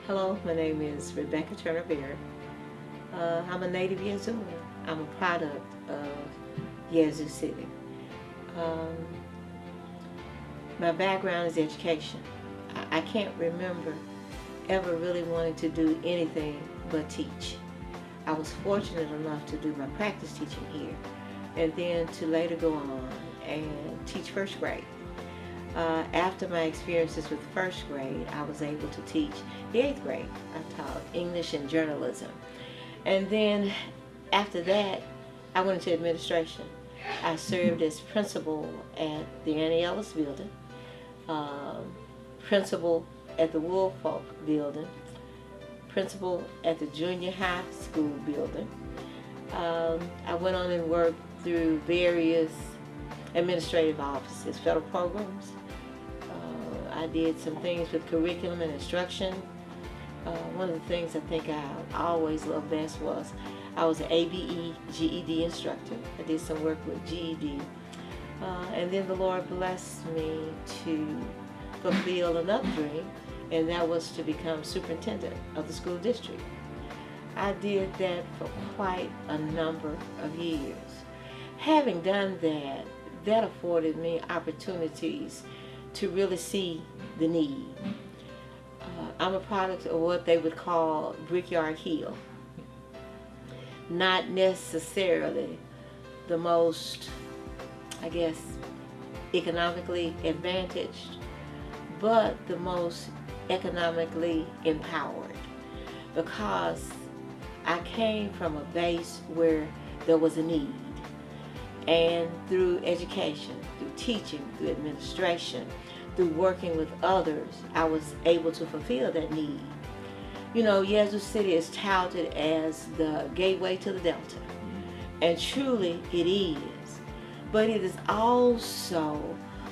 Hello, my name is Rebecca Turner Barrett. I'm a native Yazoo. I'm a product of Yazoo City. Um, my background is education. I can't remember ever really wanting to do anything but teach. I was fortunate enough to do my practice teaching here and then to later go on and teach first grade. After my experiences with first grade, I was able to teach the 8th grade. I taught English and journalism. And then after that, I went into administration. I served as principal at the Annie Ellis building, principal at the Woolfolk building, principal at the junior high school building. I went on and worked through various administrative offices, federal programs. I did some things with curriculum and instruction. One of the things I think I always loved best was I was an ABE GED instructor. I did some work with GED. And then the Lord blessed me to fulfill another dream, and that was to become superintendent of the school district. I did that for quite a number of years. Having done that, that afforded me opportunities to really see the need. I'm a product of what they would call Brickyard Hill. Not necessarily the most, I guess, economically advantaged, but the most economically empowered, because I came from a base where there was a need. And through education, through teaching, through administration, through working with others, I was able to fulfill that need. You know, Yazoo City is touted as the gateway to the Delta, and truly it is. But it is also,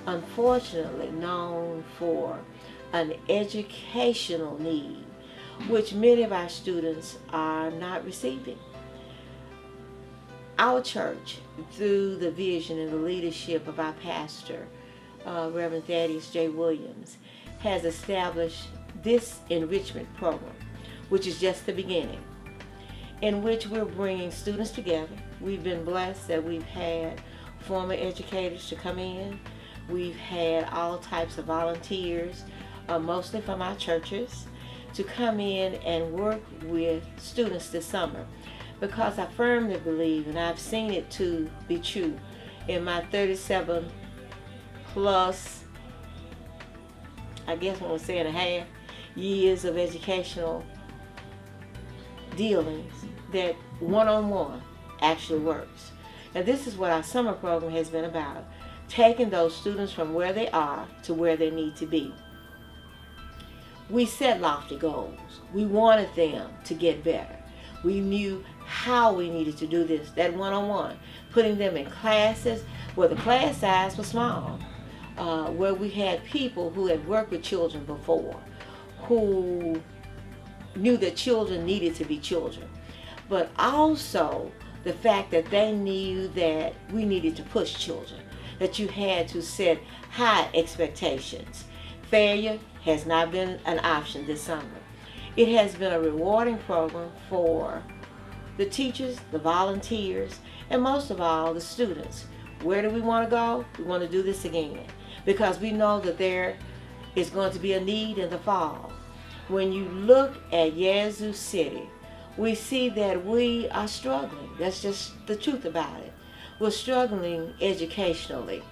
unfortunately, known for an educational need, which many of our students are not receiving. Our church, through the vision and the leadership of our pastor, Reverend Thaddeus J. Williams, has established this enrichment program, which is just the beginning, in which we're bringing students together. We've been blessed that we've had former educators to come in. We've had all types of volunteers, mostly from our churches, to come in and work with students this summer. Because I firmly believe, and I've seen it to be true, in my 37 plus, I guess I'm going to say and a half, years of educational dealings, that one-on-one actually works. And this is what our summer program has been about, taking those students from where they are to where they need to be. We set lofty goals. We wanted them to get better. We knew how we needed to do this, that one-on-one, putting them in classes where the class size was small, where we had people who had worked with children before, who knew that children needed to be children, but also the fact that they knew that we needed to push children, that you had to set high expectations. Failure has not been an option this summer. It has been a rewarding program for the teachers, the volunteers, and most of all, the students. Where do we want to go? We want to do this again, because we know that there is going to be a need in the fall. When you look at Yazoo City, we see that we are struggling. That's just the truth about it. We're struggling educationally.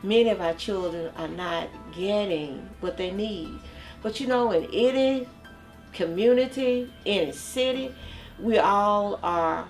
Many of our children are not getting what they need. But you know, in any community, any city, we all are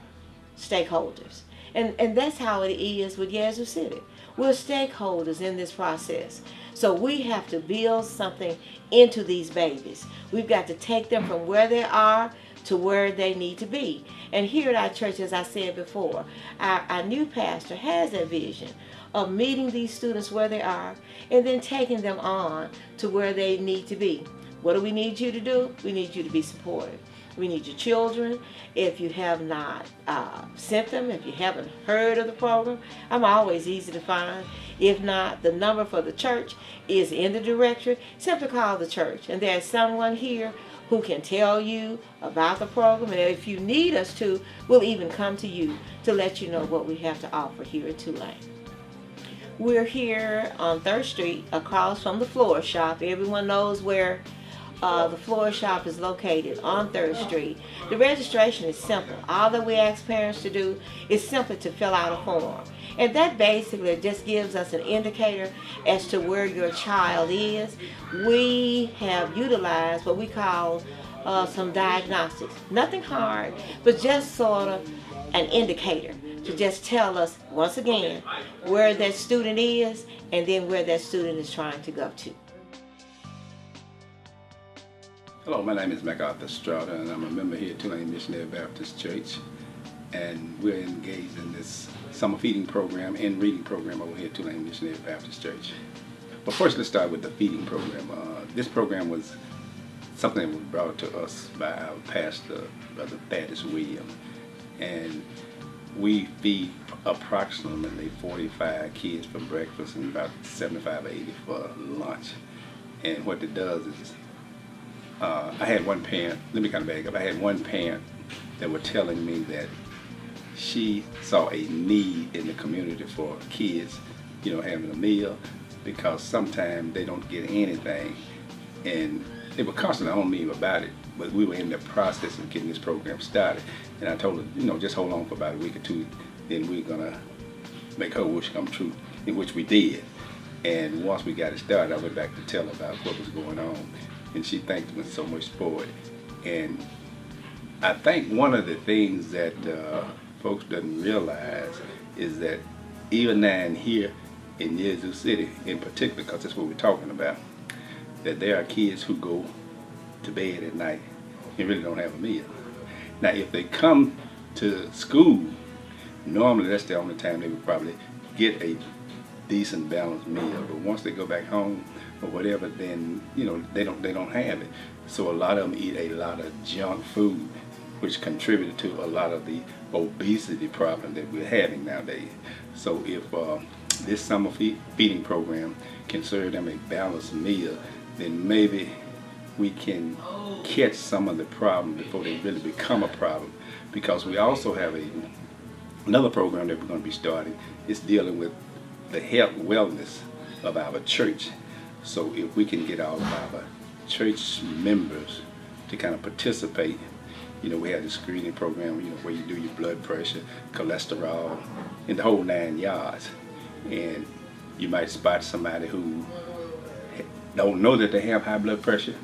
stakeholders. And that's how it is with Yazoo City. We're stakeholders in this process. So we have to build something into these babies. We've got to take them from where they are to where they need to be. And here at our church, as I said before, our new pastor has that vision of meeting these students where they are and then taking them on to where they need to be. What do we need you to do? We need you to be supportive. We need your children. If you have not sent them, if you haven't heard of the program, I'm always easy to find. If not, the number for the church is in the directory. Simply call the church, and there's someone here who can tell you about the program. And if you need us to, we'll even come to you to let you know what we have to offer here at Tulane. We're here on 3rd Street across from the floor shop. Everyone knows where the floor shop is located, on 3rd Street. The registration is simple. All that we ask parents to do is simply to fill out a form. And that basically just gives us an indicator as to where your child is. We have utilized what we call some diagnostics. Nothing hard, but just sort of an indicator to just tell us, once again, where that student is and then where that student is trying to go to. Hello, my name is MacArthur Strada, and I'm a member here at Tulane Missionary Baptist Church, and we're engaged in this summer feeding program and reading program over here at Tulane Missionary Baptist Church. But first, let's start with the feeding program. This program was something that was brought to us by our pastor, Brother Thaddeus Williams, and we feed approximately 45 kids for breakfast and about 75 or 80 for lunch. And what it does is, I had one parent, let me kind of back up, I had one parent that was telling me that she saw a need in the community for kids, having a meal, because sometimes they don't get anything. And they were constantly on me about it, but we were in the process of getting this program started. And I told her, just hold on for about a week or two, then we're gonna make her wish come true, in which we did. And once we got it started, I went back to tell her about what was going on. And she thanked me so much for it. And I think one of the things that folks doesn't realize is that even down here in Yazoo City in particular, because that's what we're talking about, that there are kids who go to bed at night and really don't have a meal. Now, if they come to school, normally that's the only time they would probably get a decent balanced meal. But once they go back home or whatever, then they don't have it. So a lot of them eat a lot of junk food, which contributed to a lot of the obesity problem that we're having nowadays. So if this summer feeding program can serve them a balanced meal, then maybe we can catch some of the problem before they really become a problem. Because we also have another program that we're going to be starting. It's dealing with the health wellness of our church. So if we can get all of our church members to kind of participate, we have the screening program, where you do your blood pressure, cholesterol, and the whole 9 yards. And you might spot somebody who don't know that they have high blood pressure,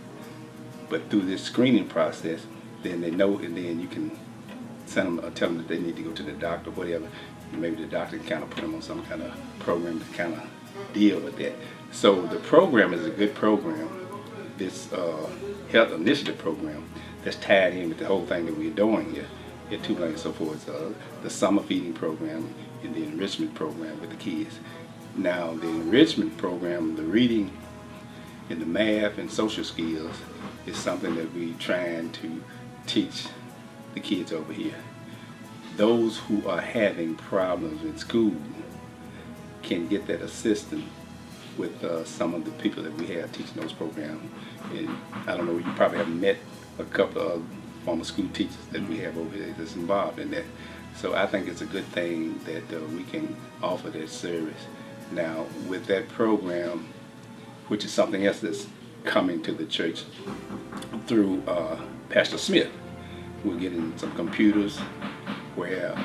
but through this screening process, then they know, and then you can send them or tell them that they need to go to the doctor, whatever. Maybe the doctor can kind of put them on some kind of program to kind of deal with that. So the program is a good program, this health initiative program that's tied in with the whole thing that we're doing here at Tulane and so forth, the summer feeding program and the enrichment program with the kids. Now the enrichment program, the reading and the math and social skills is something that we're trying to teach the kids over here. Those who are having problems in school can get that assistance with some of the people that we have teaching those programs. And I don't know, you probably have met a couple of former school teachers that we have over there that's involved in that. So I think it's a good thing that we can offer that service. Now with that program, which is something else that's coming to the church through Pastor Smith, we're getting some computers where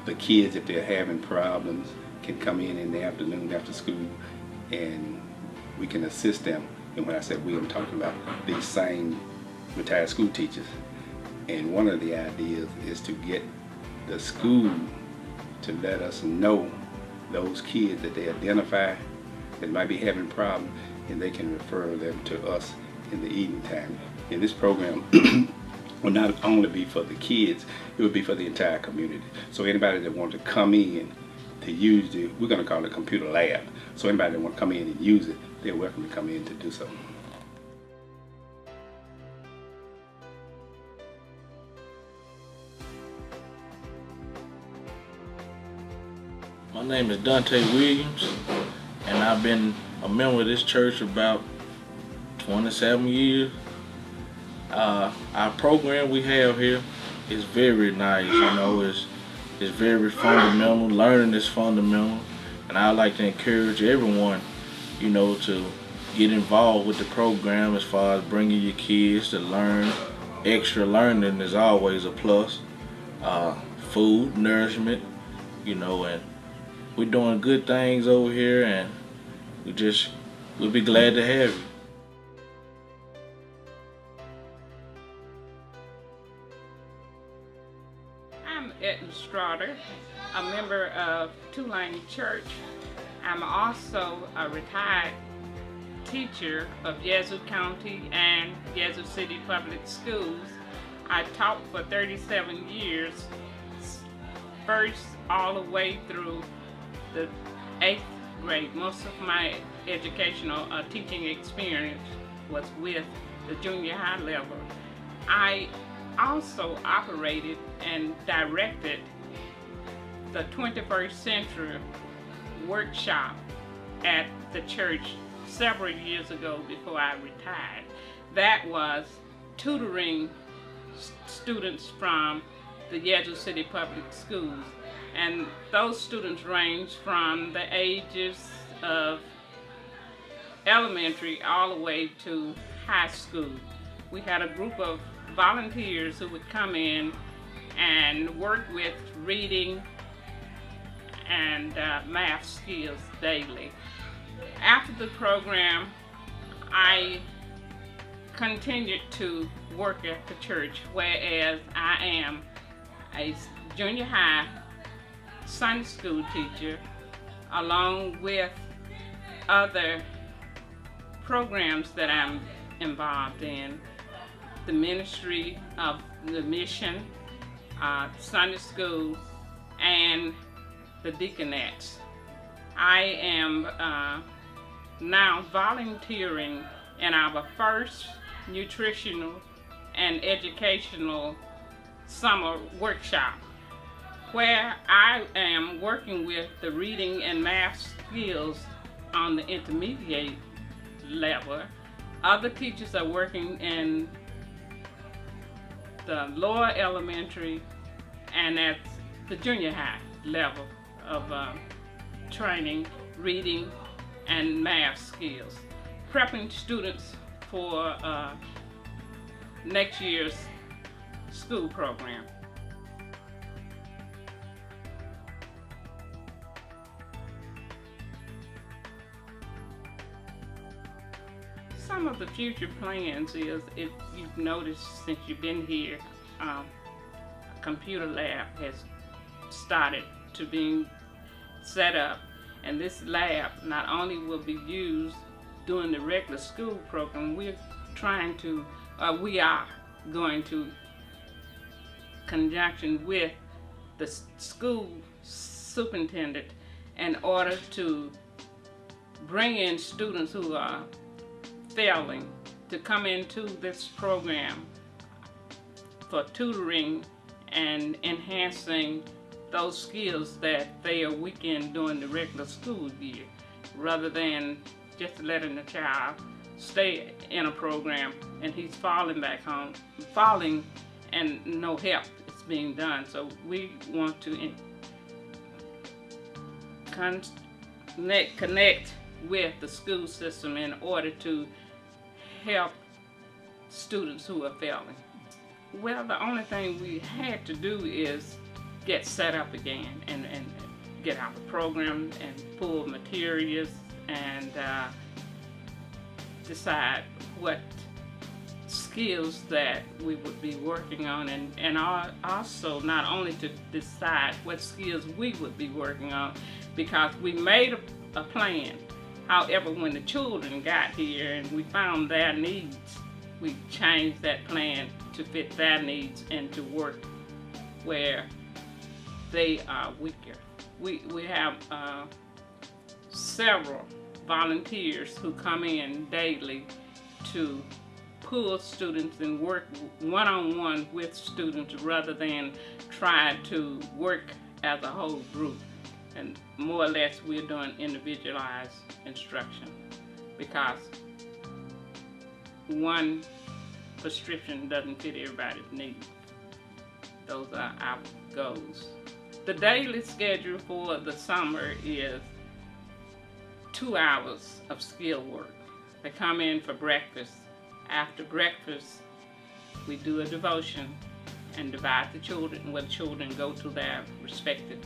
the kids, if they're having problems, can come in the afternoon after school, and we can assist them. And when I said we, I'm talking about these same retired school teachers. And one of the ideas is to get the school to let us know those kids that they identify that might be having problems, and they can refer them to us in the evening time. And this program will not only be for the kids, it will be for the entire community. So anybody that wants to come in to use it, we're going to call it a computer lab. So anybody that wants to come in and use it, they're welcome to come in to do so. My name is Dante Williams, and I've been a member of this church about 27 years. Our program we have here is very nice. It's very fundamental. Learning is fundamental, and I like to encourage everyone, to get involved with the program as far as bringing your kids to learn. Extra learning is always a plus. Food, nourishment, and we're doing good things over here, and we'll be glad to have you. I'm Etna Strotter, a member of Tulane Church. I'm also a retired teacher of Yazoo County and Yazoo City Public Schools. I taught for 37 years, first all the way through the 8th grade. Most of my educational teaching experience was with the junior high level. I also operated and directed the 21st Century workshop at the church several years ago before I retired. That was tutoring students from the Yazoo City Public Schools, and those students range from the ages of elementary all the way to high school. We had a group of volunteers who would come in and work with reading and math skills daily. After the program, I continued to work at the church, whereas I am a junior high Sunday school teacher, along with other programs that I'm involved in: the ministry of the mission, Sunday school, and the deaconettes. I am now volunteering in our first nutritional and educational summer workshop, where I am working with the reading and math skills on the intermediate level. Other teachers are working in the lower elementary and at the junior high level of training, reading, and math skills, prepping students for next year's school program. Some of the future plans is, if you've noticed since you've been here, a computer lab has started to be set up, and this lab not only will be used during the regular school program, we are going to, conjunction with the school superintendent, in order to bring in students who are failing to come into this program for tutoring and enhancing those skills that they are weak in during the regular school year, rather than just letting the child stay in a program and he's falling back home, and no help is being done. So we want to connect with the school system in order to help students who are failing. Well, the only thing we had to do is get set up again and get out the program and pull materials and decide what skills that we would be working on, and also not only to decide what skills we would be working on, because we made a plan. However, when the children got here and we found their needs, we changed that plan to fit their needs and to work where they are weaker. We have several volunteers who come in daily to pull students and work one-on-one with students rather than try to work as a whole group. And more or less we're doing individualized instruction, because one prescription doesn't fit everybody's needs. Those are our goals. The daily schedule for the summer is 2 hours of skill work. They come in for breakfast. After breakfast, we do a devotion and divide the children, where the children go to their respective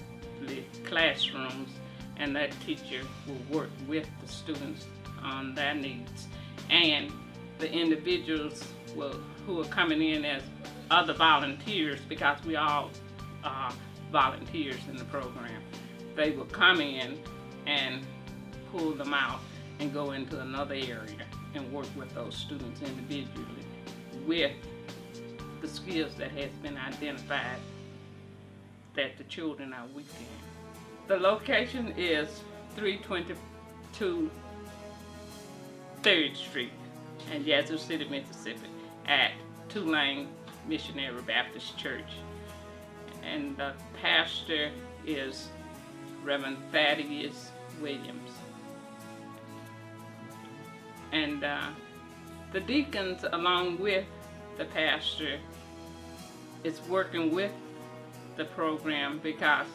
classrooms, and that teacher will work with the students on their needs. And the individuals who are coming in as other volunteers, because we all are volunteers in the program, they will come in and pull them out and go into another area and work with those students individually with the skills that has been identified that the children are weak in. The location is 322 3rd Street in Yazoo City, Mississippi, at Tulane Missionary Baptist Church. And the pastor is Reverend Thaddeus Williams. And the deacons, along with the pastor, is working with the program, because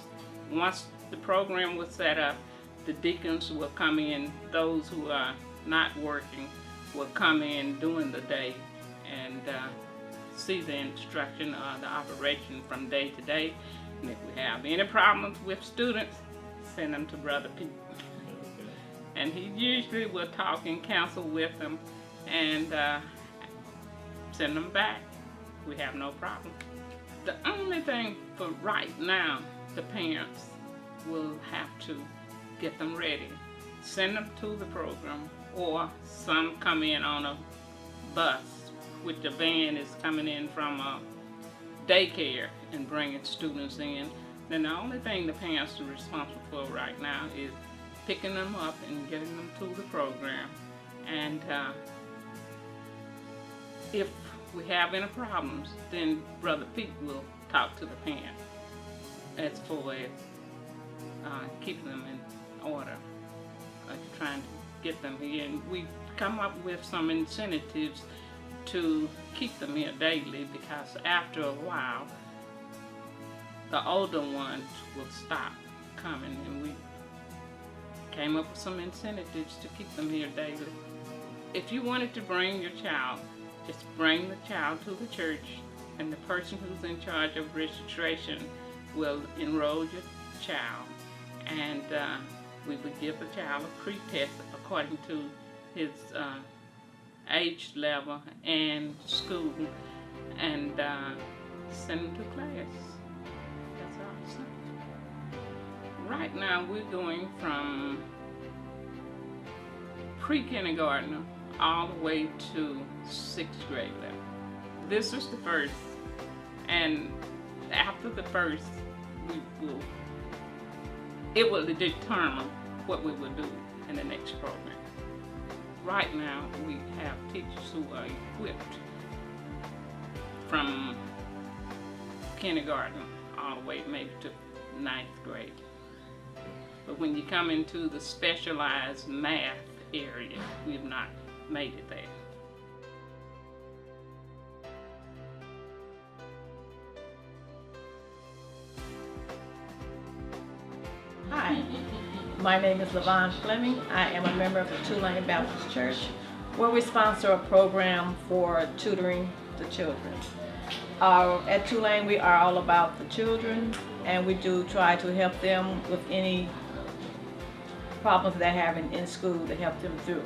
once the program was set up, the deacons will come in, those who are not working will come in during the day and see the instruction or the operation from day to day. And if we have any problems with students, send them to Brother Pete. And he usually will talk and counsel with them and send them back. We have no problem. The only thing for right now, the parents will have to get them ready, send them to the program, or some come in on a bus, which the van is coming in from a daycare and bringing students in. Then the only thing the parents are responsible for right now is picking them up and getting them to the program. And if we have any problems, then Brother Pete will talk to the parent as far as keeping them in order, trying to get them here. And we come up with some incentives to keep them here daily, because after a while, the older ones will stop coming, and we came up with some incentives to keep them here daily. If you wanted to bring your child, just bring the child to the church, and the person who's in charge of registration will enroll your child, and we would give the child a pre-test according to his age level and school, and send him to class. That's awesome. Right now we're going from pre-kindergarten all the way to 6th grade level. This is the first, and after the first, it will determine what we will do in the next program. Right now, we have teachers who are equipped from kindergarten all the way maybe to 9th grade. But when you come into the specialized math area, we have not made it there. Hi, my name is LaVon Fleming. I am a member of the Tulane Baptist Church, where we sponsor a program for tutoring the children. At Tulane, we are all about the children, and we do try to help them with any problems they're having in school to help them through.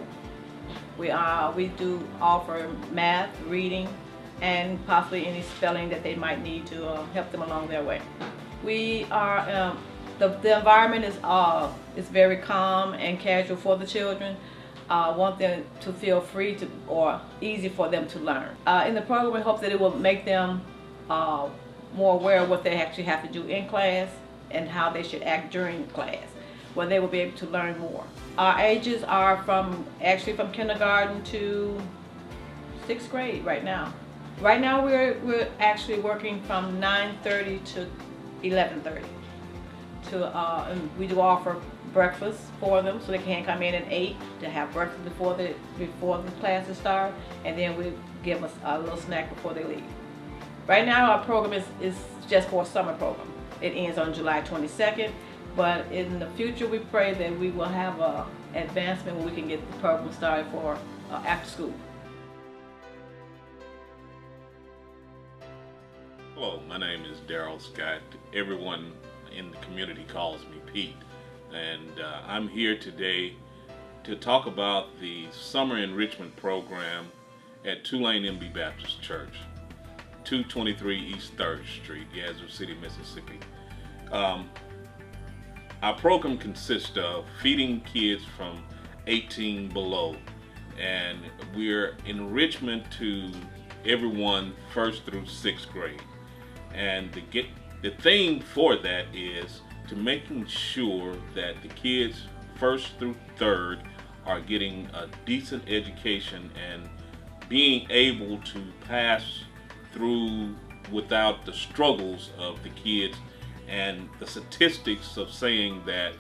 We do offer math, reading, and possibly any spelling that they might need to help them along their way. We are the environment is very calm and casual for the children. Want them to feel free to or easy for them to learn. In the program, we hope that it will make them more aware of what they actually have to do in class and how they should act during class, where they will be able to learn more. Our ages are from kindergarten to 6th grade right now. Right now we're actually working from 9:30 to 11:30. And we do offer breakfast for them, so they can come in at 8 to have breakfast before the classes start, and then we give us a little snack before they leave. Right now our program is just for a summer program. It ends on July 22nd, but in the future we pray that we will have a advancement where we can get the program started for after school. Hello, my name is Darrell Scott. Everyone in the community calls me Pete, and I'm here today to talk about the summer enrichment program at Tulane MB Baptist Church, 223 East 3rd Street, Yazoo City, Mississippi. Our program consists of feeding kids from 18 below, and we're enrichment to everyone 1st through 6th grade. And the thing for that is to making sure that the kids 1st through 3rd are getting a decent education and being able to pass through without the struggles of the kids and the statistics of saying that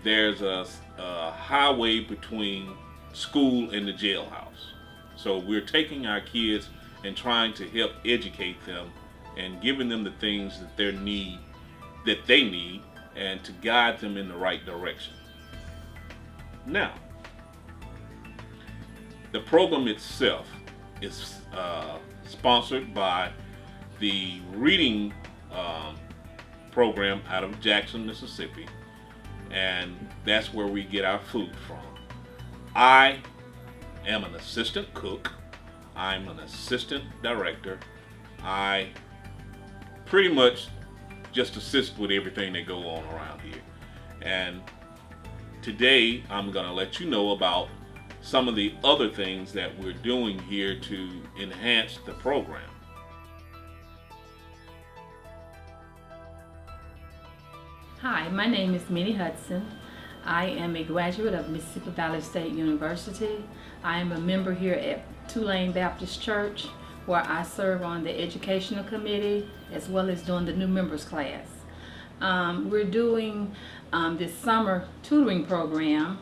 there's a highway between school and the jailhouse. So we're taking our kids and trying to help educate them and giving them the things that they need, and to guide them in the right direction. Now, the program itself is sponsored by the reading program out of Jackson, Mississippi, and that's where we get our food from. I am an assistant cook. I'm an assistant director. I pretty much just assist with everything that go on around here. And today I'm going to let you know about some of the other things that we're doing here to enhance the program. Hi, my name is Minnie Hudson. I am a graduate of Mississippi Valley State University. I am a member here at Tulane Baptist Church, where I serve on the educational committee as well as doing the new members class. We're doing this summer tutoring program.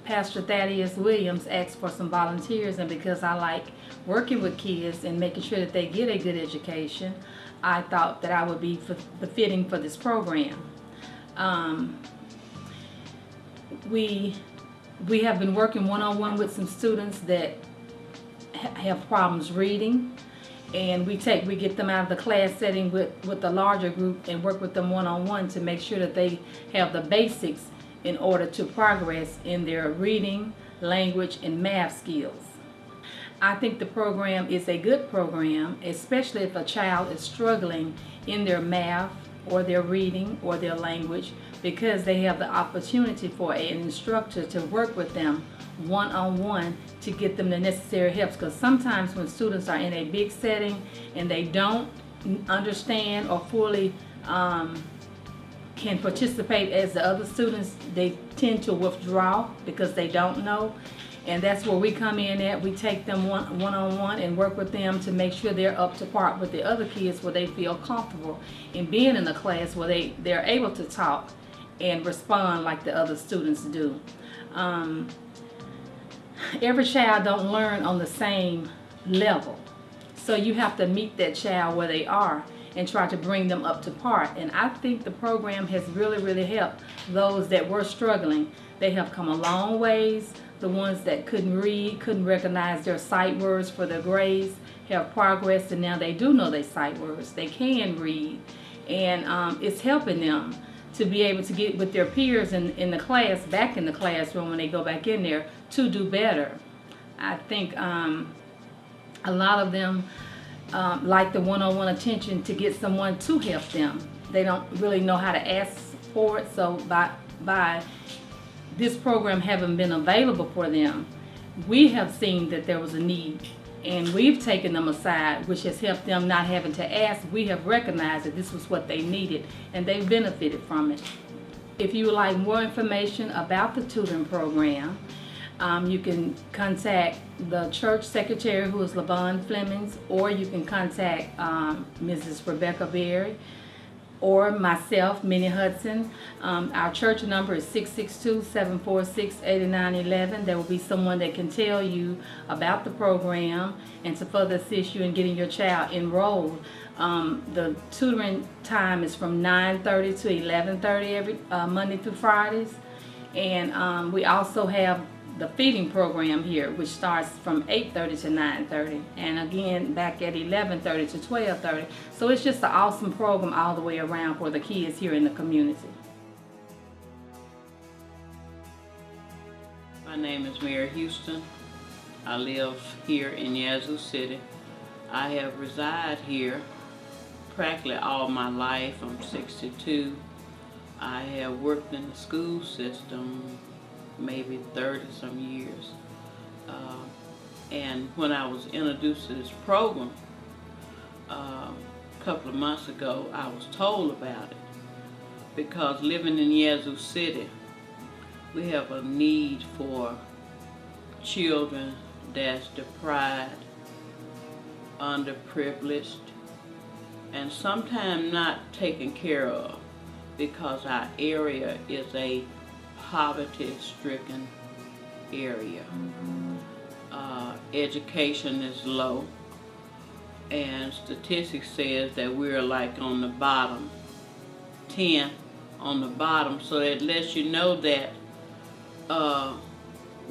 Pastor Thaddeus Williams asked for some volunteers, and because I like working with kids and making sure that they get a good education, I thought that I would be befitting for this program. We have been working one-on-one with some students that have problems reading, and we get them out of the class setting with the larger group and work with them one-on-one to make sure that they have the basics in order to progress in their reading, language, and math skills. I think the program is a good program, especially if a child is struggling in their math or their reading or their language, because they have the opportunity for an instructor to work with them one-on-one to get them the necessary helps. Because sometimes when students are in a big setting and they don't understand or fully can participate as the other students, they tend to withdraw because they don't know. And that's where we come in at. We take them one-on-one and work with them to make sure they're up to par with the other kids, where they feel comfortable in being in the class, where they're able to talk and respond like the other students do. Every child don't learn on the same level, so you have to meet that child where they are and try to bring them up to par. And I think the program has really helped those that were struggling. They have come a long ways. The ones that couldn't read, couldn't recognize their sight words for their grades, have progressed, and now they do know their sight words. They can read, and it's helping them to be able to get with their peers in the class, back in the classroom when they go back in there, to do better. I think a lot of them like the one-on-one attention to get someone to help them. They don't really know how to ask for it, so by this program having been available for them, we have seen that there was a need, and we've taken them aside, which has helped them not having to ask. We have recognized that this was what they needed, and they've benefited from it. If you would like more information about the tutoring program, you can contact the church secretary, who is LaVon Flemings, or you can contact Mrs. Rebecca Berry. or myself, Minnie Hudson. Our church number is 662-746-8911. There will be someone that can tell you about the program and to further assist you in getting your child enrolled. The tutoring time is from 9:30 to 11:30 every Monday through Fridays. And we also have the feeding program here, which starts from 8:30 to 9:30, and again back at 11:30 to 12:30. So it's just an awesome program all the way around for the kids here in the community. My name is Mary Houston. I live here in Yazoo City. I have resided here practically all my life. I'm 62. I have worked in the school system maybe 30 some years. And when I was introduced to this program a couple of months ago, I was told about it because living in Yazoo City, we have a need for children that's deprived, underprivileged, and sometimes not taken care of because our area is a poverty-stricken area. Education is low, and statistics says that we're like on the bottom 10 on the bottom, so it lets you know that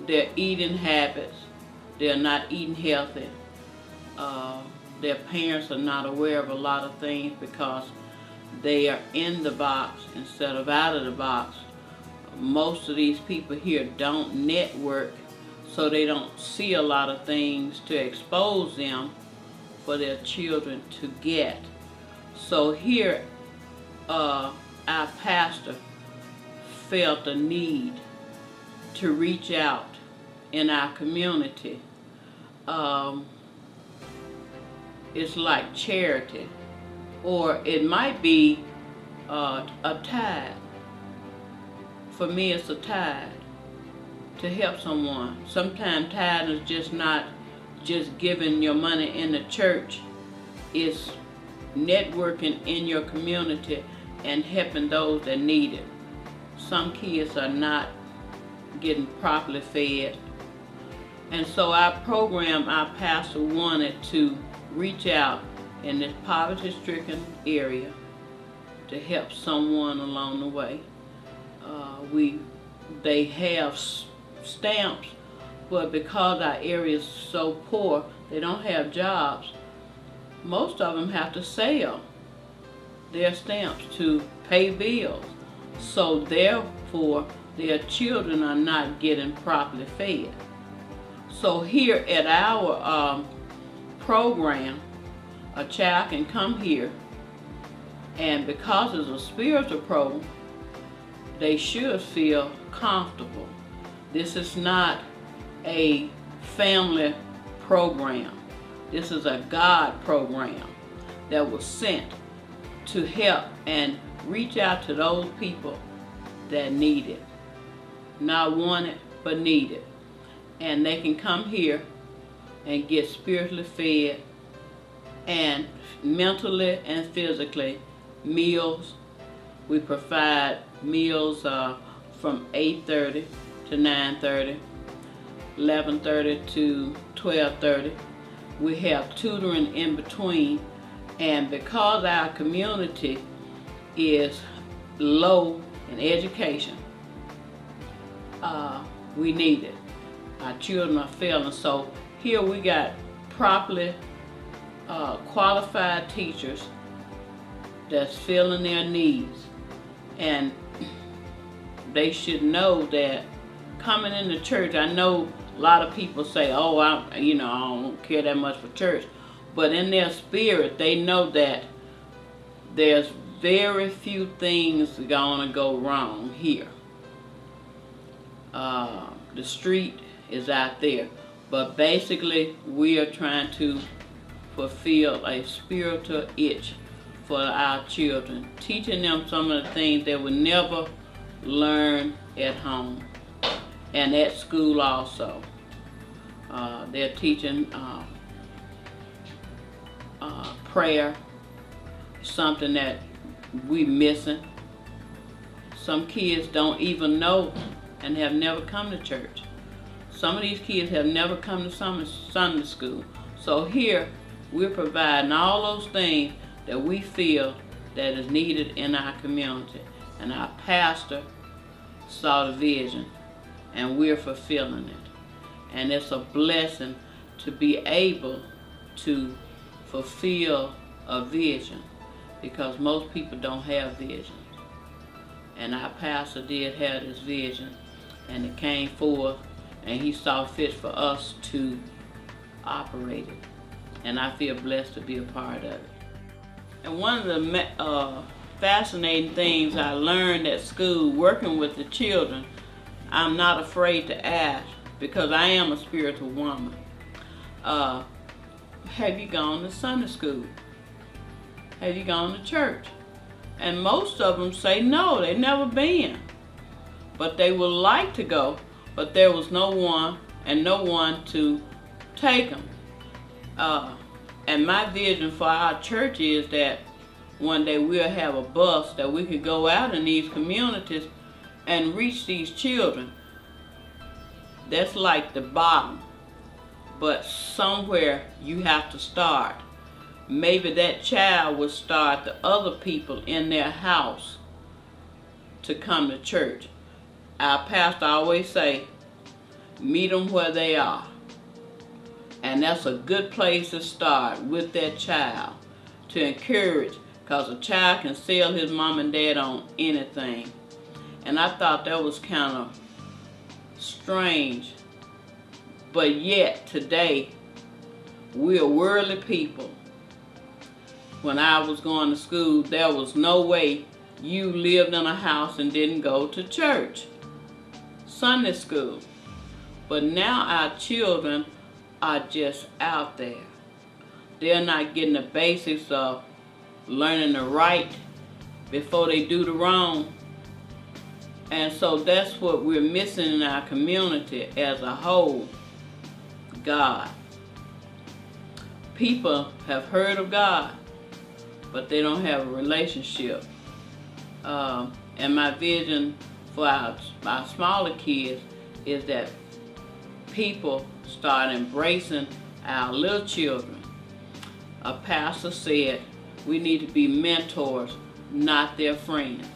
their eating habits, they're not eating healthy. Their parents are not aware of a lot of things because they are in the box instead of out of the box. Most of these people here don't network, so they don't see a lot of things to expose them for their children to get. So here, our pastor felt the need to reach out in our community. It's like charity, or it might be a tithe. For me, it's a tithe to help someone. Sometimes tithe is just not just giving your money in the church. It's networking in your community and helping those that need it. Some kids are not getting properly fed. And so our program, our pastor wanted to reach out in this poverty-stricken area to help someone along the way. They have stamps, but because our area is so poor, they don't have jobs. Most of them have to sell their stamps to pay bills. So therefore, their children are not getting properly fed. So here at our program, a child can come here, and because it's a spiritual program, they should feel comfortable. This is not a family program. This is a God program that was sent to help and reach out to those people that need it. Not want it, but need it. And they can come here and get spiritually fed and mentally and physically meals. We provide meals from 8:30 to 9:30, 11:30 to 12:30. We have tutoring in between, and because our community is low in education, we need it. Our children are failing, so here we got properly qualified teachers that's filling their needs, and they should know that coming into church. I know a lot of people say, "Oh, I don't care that much for church," but in their spirit, they know that there's very few things gonna go wrong here. The street is out there, but basically, we are trying to fulfill a spiritual itch for our children, teaching them some of the things they would never learn at home and at school also. They're teaching prayer, something that we missing. Some kids don't even know and have never come to church. Some of these kids have never come to Sunday school. So here, we're providing all those things that we feel that is needed in our community. And our pastor saw the vision, and we're fulfilling it. And it's a blessing to be able to fulfill a vision, because most people don't have visions. And our pastor did have this vision, and it came forth, and he saw fit for us to operate it. And I feel blessed to be a part of it. And one of the fascinating things I learned at school, working with the children, I'm not afraid to ask, because I am a spiritual woman. Have you gone to Sunday school? Have you gone to church? And most of them say no, they've never been. But they would like to go, but there was no one to take them. And my vision for our church is that one day we'll have a bus that we could go out in these communities and reach these children. That's like the bottom. But somewhere you have to start. Maybe that child will start the other people in their house to come to church. Our pastor always say, meet them where they are. And that's a good place to start, with that child, to encourage, because a child can sell his mom and dad on anything. And I thought that was kind of strange. But yet today, we're worldly people. When I was going to school, there was no way you lived in a house and didn't go to church, Sunday school. But now our children are just out there. They're not getting the basics of learning the right before they do the wrong. And so that's what we're missing in our community as a whole. God. People have heard of God, but they don't have a relationship. And my vision for our smaller kids is that people start embracing our little children. A pastor said we need to be mentors, not their friends,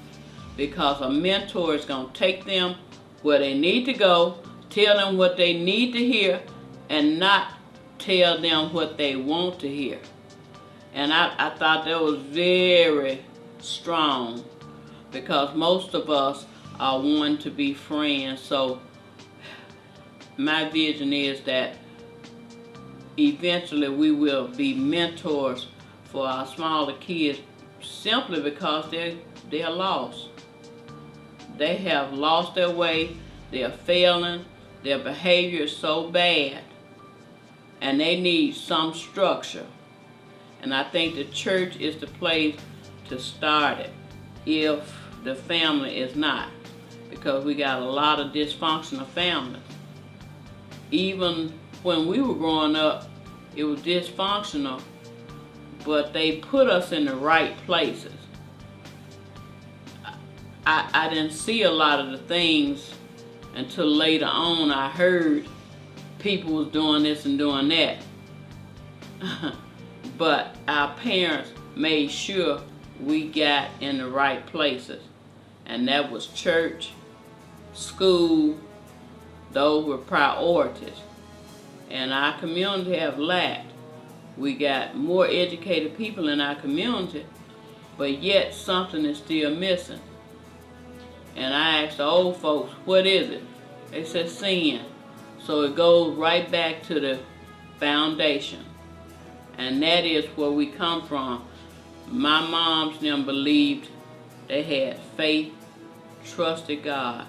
because a mentor is going to take them where they need to go, tell them what they need to hear, and not tell them what they want to hear. And I thought that was very strong, because most of us are wanting to be friends. So my vision is that eventually we will be mentors for our smaller kids, simply because they're lost. They have lost their way, they're failing, their behavior is so bad, and they need some structure. And I think the church is the place to start it, if the family is not, because we got a lot of dysfunctional families. Even when we were growing up, it was dysfunctional, but they put us in the right places. I didn't see a lot of the things until later on. I heard people was doing this and doing that. But our parents made sure we got in the right places. And that was church, school. Those were priorities. And our community have lacked. We got more educated people in our community, but yet something is still missing. And I asked the old folks, what is it? They said sin. So it goes right back to the foundation. And that is where we come from. My moms and them believed, they had faith, trusted God.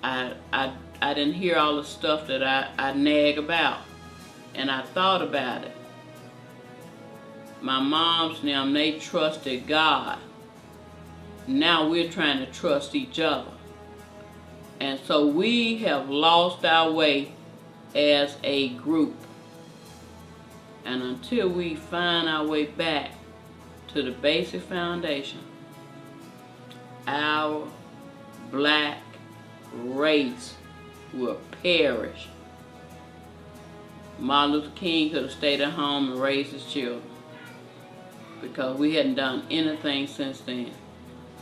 I didn't hear all the stuff that I nag about. And I thought about it. My moms and them, they trusted God. Now we're trying to trust each other. And so we have lost our way as a group. And until we find our way back to the basic foundation, our black race will perish. Martin Luther King could have stayed at home and raised his children because we hadn't done anything since then.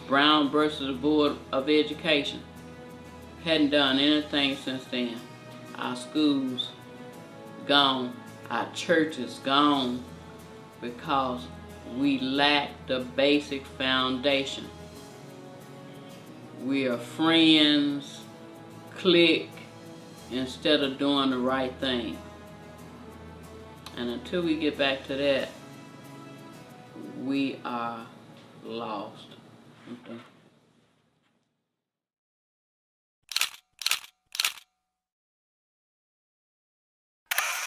Brown versus the Board of Education hadn't done anything since then. Our schools gone, our churches gone, because we lack the basic foundation. We are friends, clique, instead of doing the right thing. And until we get back to that, we are lost. Okay.